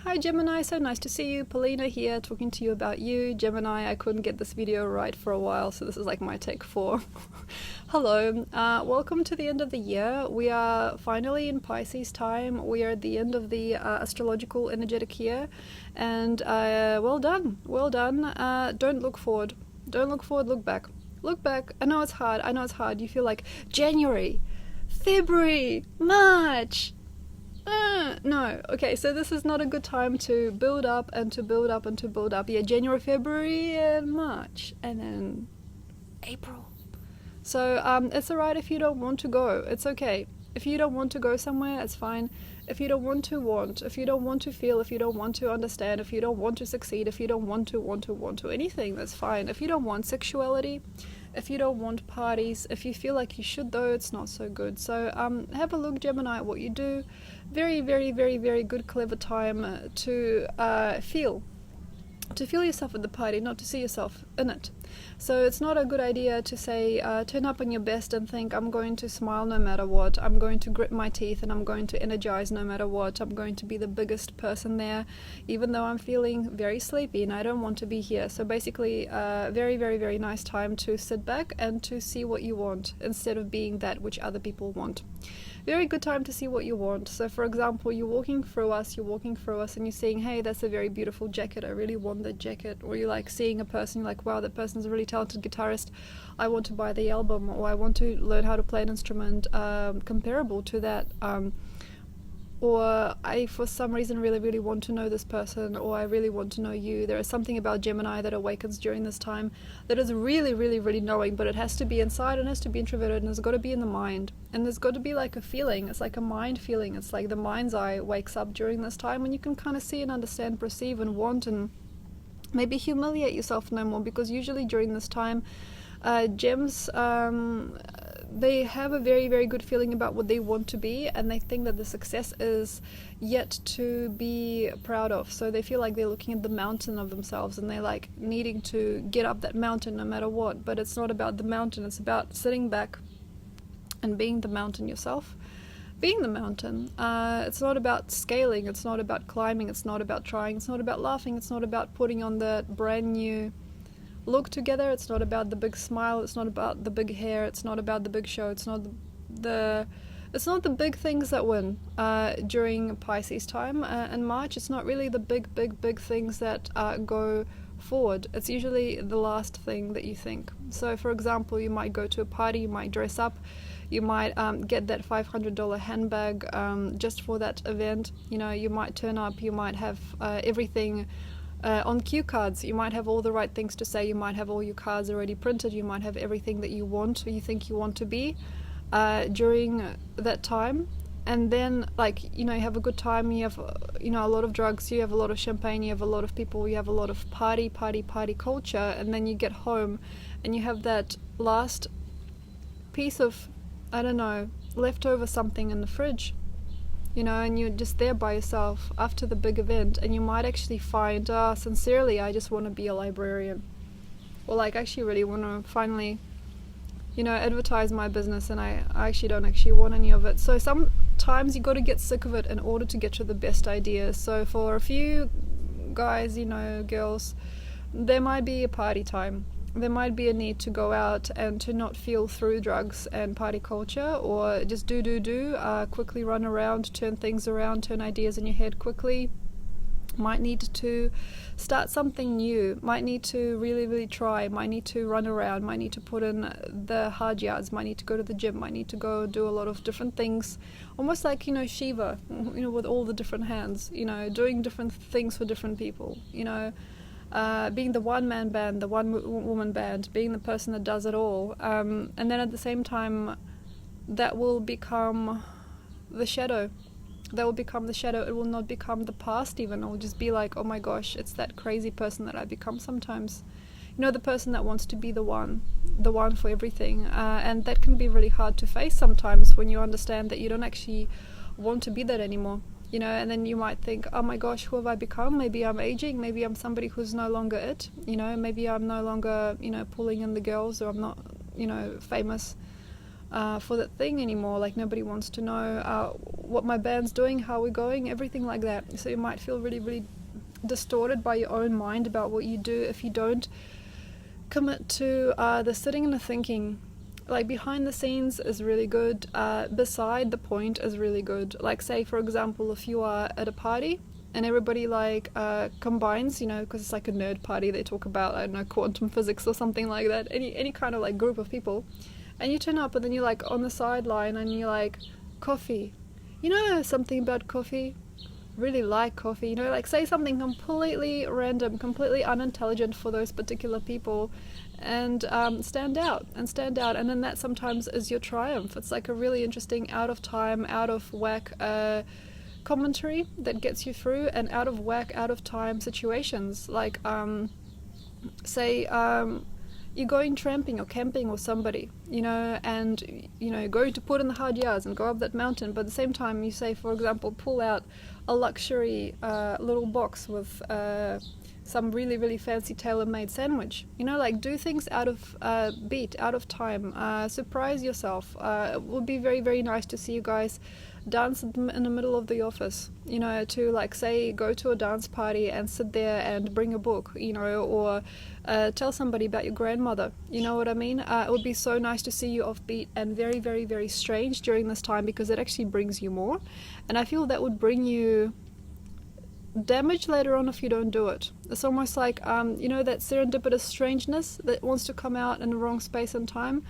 Hi Gemini, so nice to see you. Polina here, talking to you about you. Gemini, I couldn't get this video right for a while, so this is like my take 4. Hello, welcome to the end of the year. We are finally in Pisces time. We are at the end of the astrological energetic year, and well done, well done. Don't look forward. Don't look forward, look back. Look back. I know it's hard. You feel like January, February, March. No. Okay, so this is not a good time to build up and to build up and to build up. Yeah, January, February, and March, and then April. So it's alright if you don't want to go. It's okay. If you don't want to go somewhere, it's fine. If you don't want to if you don't want to feel, if you don't want to understand, if you don't want to succeed, if you don't want to anything, that's fine. If you don't want sexuality, if you don't want parties, if you feel like you should though, it's not so good. So have a look, Gemini, at what you do. Very, very, very, very good, clever time to feel yourself at the party, not to see yourself in it. So it's not a good idea to say, turn up on your best and think, I'm going to smile no matter what, I'm going to grit my teeth and I'm going to energize no matter what, I'm going to be the biggest person there, even though I'm feeling very sleepy and I don't want to be here. So basically, very, very, very nice time to sit back and to see what you want, instead of being that which other people want. Very good time to see what you want. So for example, you're walking through us and you're saying, hey, that's a very beautiful jacket, I really want that jacket. Or you're like seeing a person, you're like, wow, that person's a really talented guitarist, I want to buy the album, or I want to learn how to play an instrument comparable to that. Or I, for some reason, really, really want to know this person, or I really want to know you. There is something about Gemini that awakens during this time that is really, really, really knowing, but it has to be inside and has to be introverted, and it's got to be in the mind. And there's got to be like a feeling. It's like a mind feeling. It's like the mind's eye wakes up during this time, and you can kind of see and understand, perceive and want, and maybe humiliate yourself no more, because usually during this time, gems, they have a very, very good feeling about what they want to be, and they think that the success is yet to be proud of. So they feel like they're looking at the mountain of themselves and they're like needing to get up that mountain no matter what. But it's not about the mountain, it's about sitting back and being the mountain yourself. Being the mountain. It's not about scaling, it's not about climbing, it's not about trying, it's not about laughing, it's not about putting on that brand new look together, it's not about the big smile, it's not about the big hair, it's not about the big show, it's not the big things that win during Pisces time and March. It's not really the big things that go forward. It's usually the last thing that you think. So for example, you might go to a party, you might dress up, you might get that $500 handbag just for that event. You know, you might turn up, you might have everything on cue cards, you might have all the right things to say, you might have all your cards already printed, you might have everything that you want or you think you want to be during that time. And then, like, you know, you have a good time, you have, you know, a lot of drugs, you have a lot of champagne, you have a lot of people, you have a lot of party culture, and then you get home and you have that last piece of, I don't know, leftover something in the fridge, you know, and you're just there by yourself after the big event, and you might actually find, sincerely, I just want to be a librarian, or like, I actually really want to finally, you know, advertise my business, and I actually don't actually want any of it. So sometimes you got to get sick of it in order to get to the best ideas. So for a few guys, you know, girls, there might be a party time. There might be a need to go out and to not feel through drugs and party culture, or just quickly run around, turn things around, turn ideas in your head quickly. Might need to start something new, might need to really, really try, might need to run around, might need to put in the hard yards, might need to go to the gym, might need to go do a lot of different things, almost like, you know, Shiva, you know, with all the different hands, you know, doing different things for different people, you know. Being the one-man band, the one-woman band, being the person that does it all. And then at the same time, that will become the shadow. That will become the shadow. It will not become the past even. It will just be like, oh my gosh, it's that crazy person that I become sometimes. You know, the person that wants to be the one for everything. And that can be really hard to face sometimes when you understand that you don't actually want to be that anymore. You know, and then you might think, oh my gosh, who have I become? Maybe I'm aging, maybe I'm somebody who's no longer it, you know, maybe I'm no longer, you know, pulling in the girls, or I'm not, you know, famous for that thing anymore, like nobody wants to know what my band's doing, how we're going, everything like that. So you might feel really, really distorted by your own mind about what you do if you don't commit to the sitting and the thinking. Like behind the scenes is really good, beside the point is really good. Like say for example, if you are at a party and everybody like combines, you know, because it's like a nerd party, they talk about, I don't know, quantum physics or something like that, any kind of like group of people, and you turn up and then you're like on the sideline and you're like, coffee, you know, something about coffee, really like coffee, you know, like say something completely random, completely unintelligent for those particular people, and stand out, and then that sometimes is your triumph. It's like a really interesting out of time, out of whack commentary that gets you through, and out of whack, out of time situations, like say you're going tramping or camping with somebody, you know, and you know, going to put in the hard yards and go up that mountain, but at the same time you say, for example, pull out a luxury little box with some really, really fancy tailor-made sandwich, you know, like do things out of beat, out of time, surprise yourself. It would be very, very nice to see you guys dance in the middle of the office, you know, to like say go to a dance party and sit there and bring a book, you know, or tell somebody about your grandmother, you know what I mean. It would be so nice to see you offbeat and very, very, very strange during this time, because it actually brings you more, and I feel that would bring you damage later on if you don't do it. It's almost like you know, that serendipitous strangeness that wants to come out in the wrong space and time.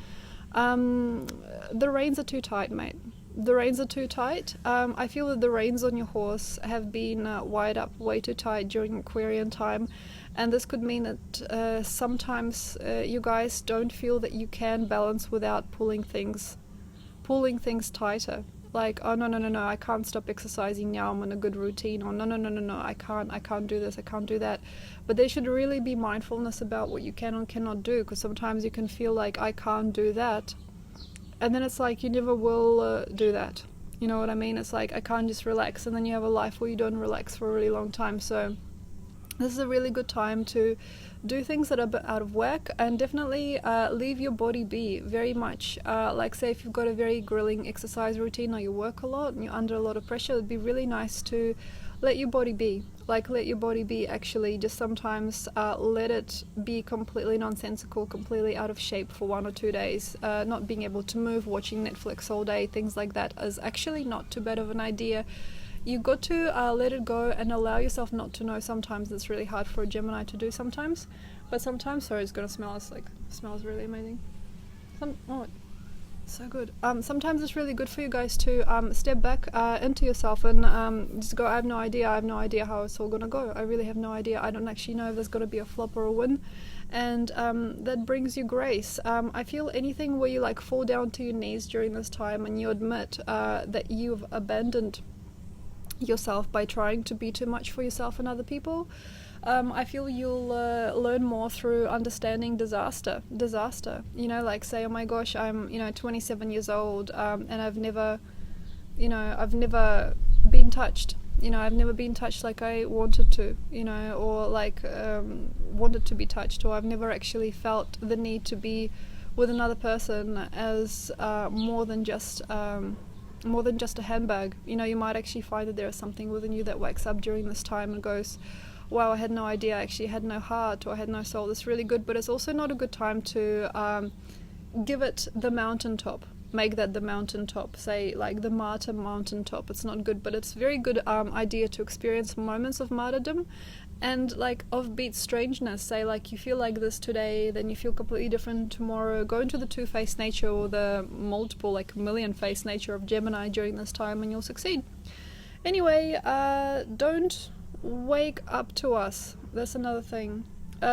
The reins are too tight, mate. The reins are too tight. I feel that the reins on your horse have been wired up way too tight during Aquarian time, and this could mean that sometimes you guys don't feel that you can balance without pulling things tighter. Like, oh no, I can't stop exercising now, I'm in a good routine, or no, I can't do this, I can't do that. But there should really be mindfulness about what you can and cannot do, because sometimes you can feel like, I can't do that, and then it's like you never will do that, you know what I mean. It's like, I can't just relax, and then you have a life where you don't relax for a really long time. So this is a really good time to do things that are a bit out of whack, and definitely leave your body be very much. Like say if you've got a very grilling exercise routine, or you work a lot and you're under a lot of pressure, it'd be really nice to let your body be. Like let your body be, actually just sometimes let it be completely nonsensical, completely out of shape for 1 or 2 days. Not being able to move, watching Netflix all day, things like that is actually not too bad of an idea. You got to let it go and allow yourself not to know. Sometimes it's really hard for a Gemini to do sometimes, but sometimes, sorry, it's gonna smell, it's like, smells really amazing. Oh, so good. Sometimes it's really good for you guys to step back into yourself and just go, I have no idea how it's all gonna go. I really have no idea. I don't actually know if there's gonna be a flop or a win, and that brings you grace. I feel anything where you like fall down to your knees during this time and you admit that you've abandoned yourself by trying to be too much for yourself and other people. I feel you'll learn more through understanding disaster, you know, like say, oh my gosh, I'm, you know, 27 years old, and I've never been touched, you know, I've never been touched like I wanted to, you know, or like wanted to be touched, or I've never actually felt the need to be with another person as more than just a handbag. You know, you might actually find that there is something within you that wakes up during this time and goes, wow, I had no idea, I actually had no heart, or I had no soul. That's really good, but it's also not a good time to give it the mountaintop. Make that the mountaintop, say like the martyr mountaintop. It's not good, but it's very good idea to experience moments of martyrdom and like offbeat strangeness. Say like you feel like this today, then you feel completely different tomorrow. Go into the two-faced nature or the multiple, like million-faced nature of Gemini during this time, and you'll succeed. Anyway, don't wake up to us. That's another thing.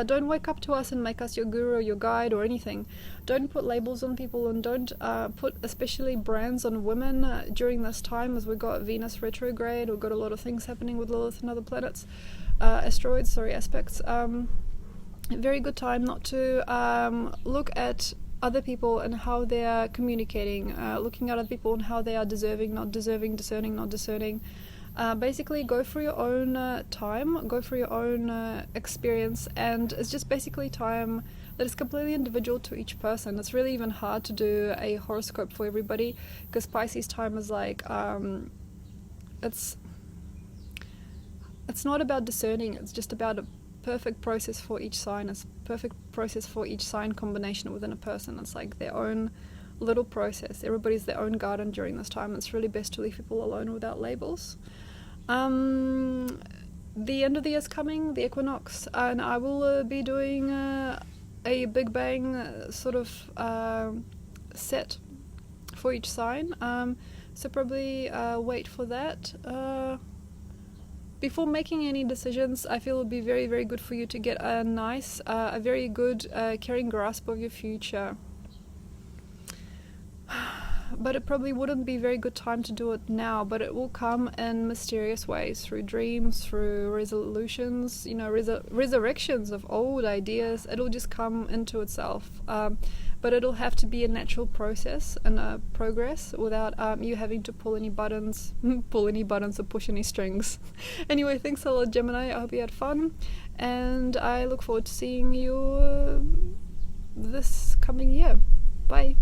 Don't wake up to us and make us your guru or your guide or anything. Don't put labels on people, and don't put especially brands on women during this time, as we've got Venus retrograde, we've got a lot of things happening with Lilith and other planets, aspects. Very good time not to look at other people and how they are communicating, looking at other people and how they are deserving, not deserving, discerning, not discerning. Basically go for your own time, go for your own experience, and it's just basically time that is completely individual to each person. It's really even hard to do a horoscope for everybody, because Pisces time is like it's not about discerning, it's just about a perfect process for each sign. It's a perfect process for each sign combination within a person. It's like their own little process. Everybody's their own garden during this time. It's really best to leave people alone without labels. The end of the year is coming, the equinox, and I will be doing a Big Bang sort of set for each sign. So probably wait for that. Before making any decisions, I feel it would be very, very good for you to get a nice, a very good caring grasp of your future. But it probably wouldn't be a very good time to do it now, but it will come in mysterious ways, through dreams, through resolutions, resurrections of old ideas. It'll just come into itself. But it'll have to be a natural process and a progress without you having to pull any buttons or push any strings. Anyway, thanks a lot, Gemini. I hope you had fun, and I look forward to seeing you this coming year. Bye.